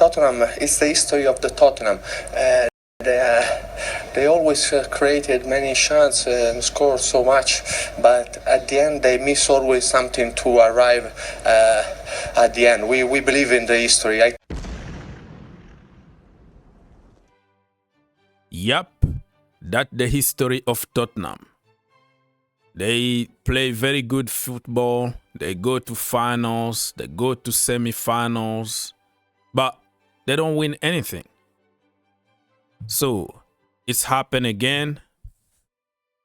Tottenham is the history of the Tottenham. They always created many chances and scored so much, but at the end they miss always something to arrive at the end. We believe in the history. Yup, that's the history of Tottenham. They play very good football. They go to finals. They go to semi-finals. But they don't win anything. So, it's happened again.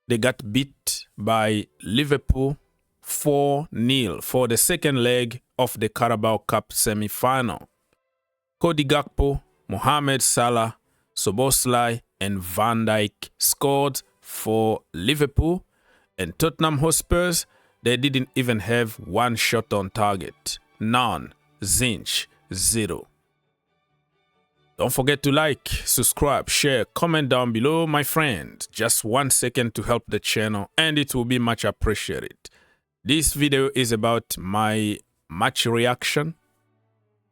They got beat by Liverpool 4-0 for the second leg of the Carabao Cup semi-final. Cody Gakpo, Mohamed Salah, Szoboszlai, and Van Dijk scored for Liverpool. And Tottenham Hotspurs, they didn't even have one shot on target. None. Zinch. 0. Don't forget to like, subscribe, share, comment down below, my friend. Just 1 second to help the channel and it will be much appreciated. This video is about my match reaction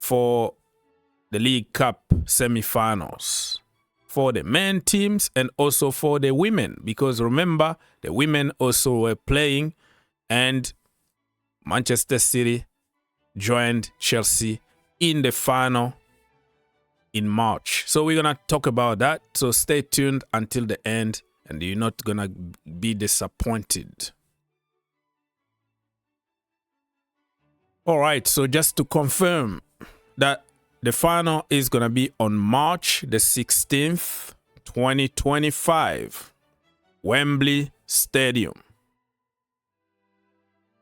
for the League Cup semi-finals. For the men teams and also for the women, because remember the women also were playing and Manchester City joined Chelsea in the final in March. So we're gonna talk about that, so stay tuned until the end and you're not gonna be disappointed. All right, so just to confirm that the final is going to be on March the 16th, 2025. Wembley Stadium.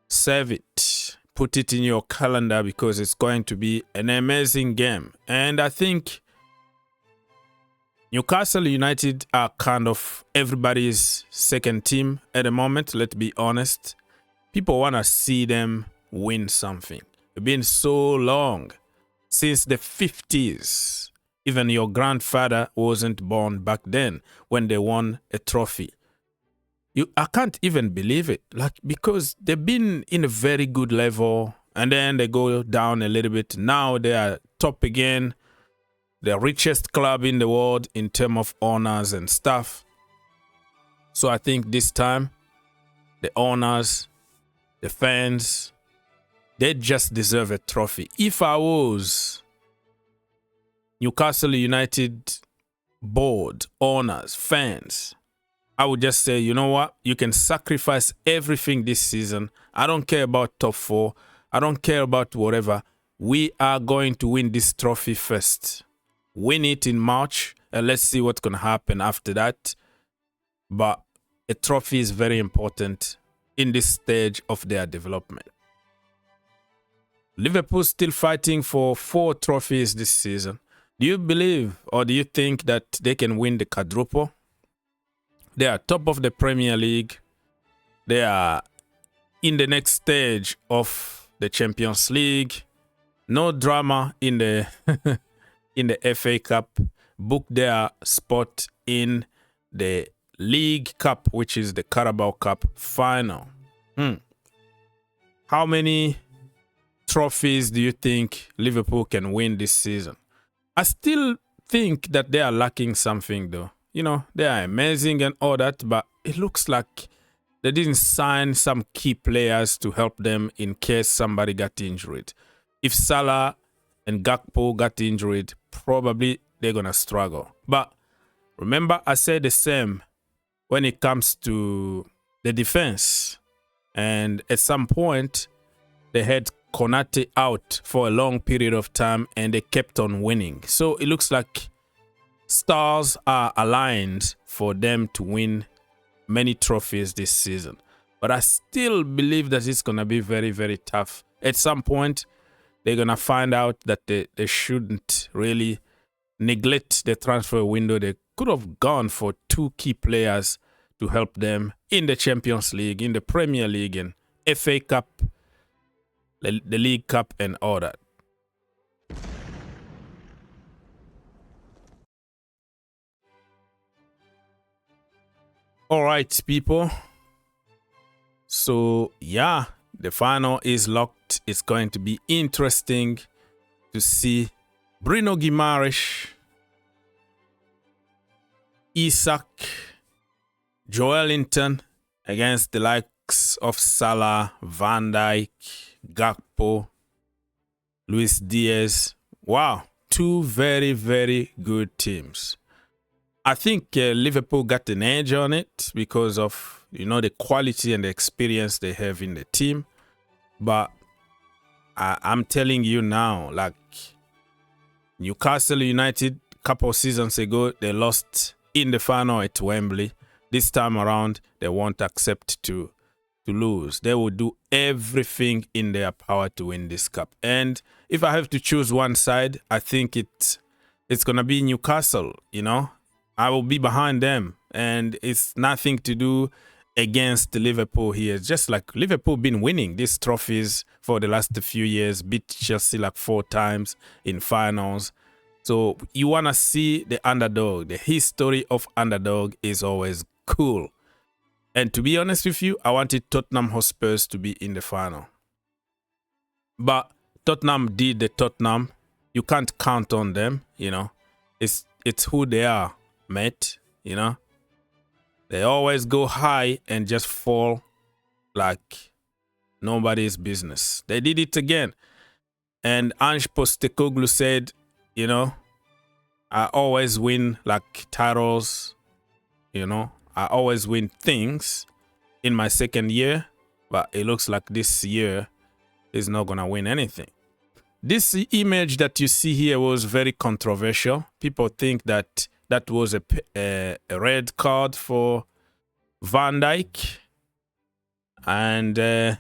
Save it. Put it in your calendar because it's going to be an amazing game. And I think Newcastle United are kind of everybody's second team at the moment, let's be honest. People want to see them win something. It's been so long. Since the 50s, even your grandfather wasn't born back then when they won a trophy. I can't even believe it, like, because they've been in a very good level and then they go down a little bit. Now they are top again, the richest club in the world in terms of owners and stuff. So I think this time, the owners, the fans, they just deserve a trophy. If I was Newcastle United board, owners, fans, I would just say, you know what? You can sacrifice everything this season. I don't care about top 4. I don't care about whatever. We are going to win this trophy first. Win it in March, and let's see what's going to happen after that. But a trophy is very important in this stage of their development. Liverpool still fighting for 4 trophies this season. Do you believe or do you think that they can win the quadruple? They are top of the Premier League. They are in the next stage of the Champions League. No drama in the in the FA Cup. Book their spot in the League Cup, which is the Carabao Cup final. How many trophies do you think Liverpool can win this season? I still think that they are lacking something though. You know, they are amazing and all that, but it looks like they didn't sign some key players to help them in case somebody got injured. If Salah and Gakpo got injured, probably they're going to struggle. But remember, I said the same when it comes to the defense. And at some point, they had Konate out for a long period of time and they kept on winning. So it looks like stars are aligned for them to win many trophies this season. But I still believe that it's going to be very, very tough. At some point, they're going to find out that they shouldn't really neglect the transfer window. They could have gone for 2 key players to help them in the Champions League, in the Premier League, and FA Cup, the League Cup, and all that. All right, people. So, yeah, the final is locked. It's going to be interesting to see Bruno Guimaraes, Isak, Joelinton against the likes of Salah, Van Dijk, Gakpo, Luis Diaz. Wow, two very, very good teams. I think Liverpool got an edge on it because of, the quality and the experience they have in the team. But I'm telling you now, like Newcastle United, a couple of seasons ago, they lost in the final at Wembley. This time around, they won't accept to lose. They will do everything in their power to win this cup. And if I have to choose one side, I think it's going to be Newcastle, I will be behind them. And it's nothing to do against Liverpool here. Just like Liverpool been winning these trophies for the last few years, beat Chelsea like 4 times in finals. So you want to see the underdog. The history of underdog is always cool. And to be honest with you, I wanted Tottenham Hotspurs to be in the final. But Tottenham did the Tottenham. You can't count on them, It's who they are, mate, They always go high and just fall like nobody's business. They did it again. And Ange Postecoglou said, I always win like titles, I always win things in my second year, but it looks like this year is not going to win anything. This image that you see here was very controversial. People think that was a red card for Van Dijk. And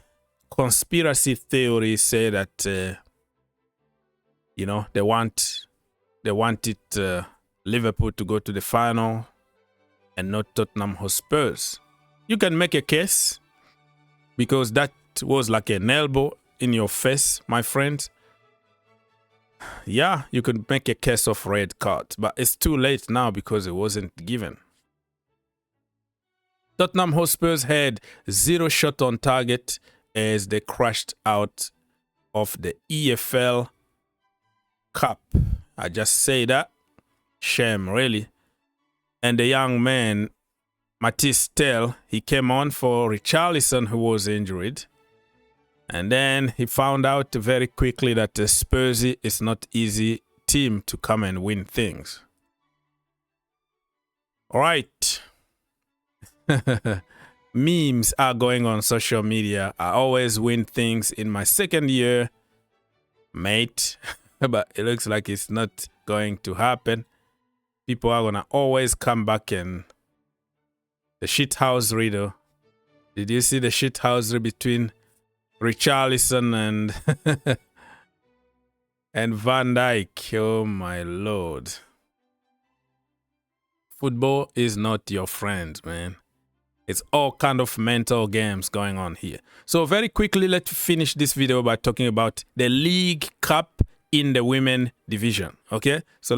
conspiracy theories say that, they wanted Liverpool to go to the final and not Tottenham Hotspurs. You can make a case because that was like an elbow in your face, my friend. Yeah, you could make a case of red card, but it's too late now because it wasn't given. Tottenham Hotspurs had 0 shot on target as they crashed out of the EFL Cup. I just say that. Shame, really. And the young man, Matisse Tell, he came on for Richarlison, who was injured. And then he found out very quickly that the Spursy is not easy team to come and win things. All right. Memes are going on social media. I always win things in my second year, mate. But it looks like it's not going to happen. People are going to always come back and the shithouse riddle. Did you see the shithouse between Richarlison and and Van Dijk? Oh my lord. Football is not your friend, man. It's all kind of mental games going on here. So very quickly, let's finish this video by talking about the League Cup in the women division. Okay, so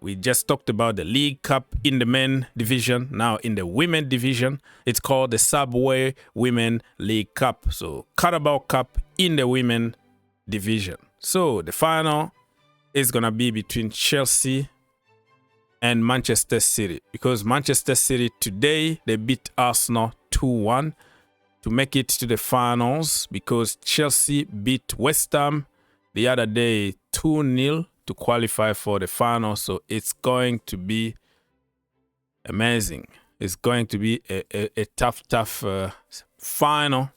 we just talked about the League Cup in the men division. Now in the women division, it's called the Subway Women League Cup. So Carabao Cup in the women division. So the final is gonna be between Chelsea and Manchester City, because Manchester City today they beat Arsenal 2-1 to make it to the finals, because Chelsea beat West Ham the other day 2-0 to qualify for the final. So it's going to be amazing. It's going to be a tough final.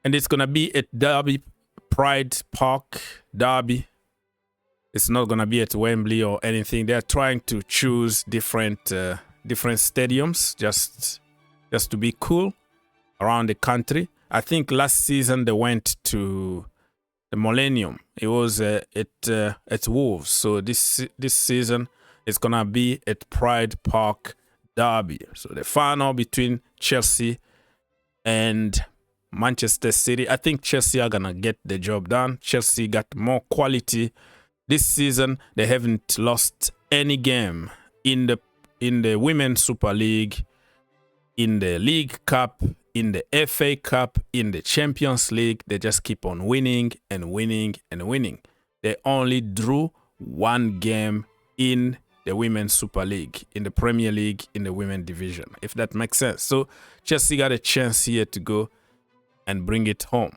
And it's going to be at Derby, Pride Park, Derby. It's not going to be at Wembley or anything. They're trying to choose different stadiums just to be cool around the country. I think last season they went to the Millennium. It was at Wolves. So this season it's gonna be at Pride Park, Derby. So the final between Chelsea and Manchester City. I think Chelsea are gonna get the job done. Chelsea got more quality this season. They haven't lost any game in the Women's Super League, in the League Cup, in the FA Cup, in the Champions League. They just keep on winning and winning and winning. They only drew one game in the Women's Super League, in the Premier League, in the Women's Division, if that makes sense. So Chelsea got a chance here to go and bring it home.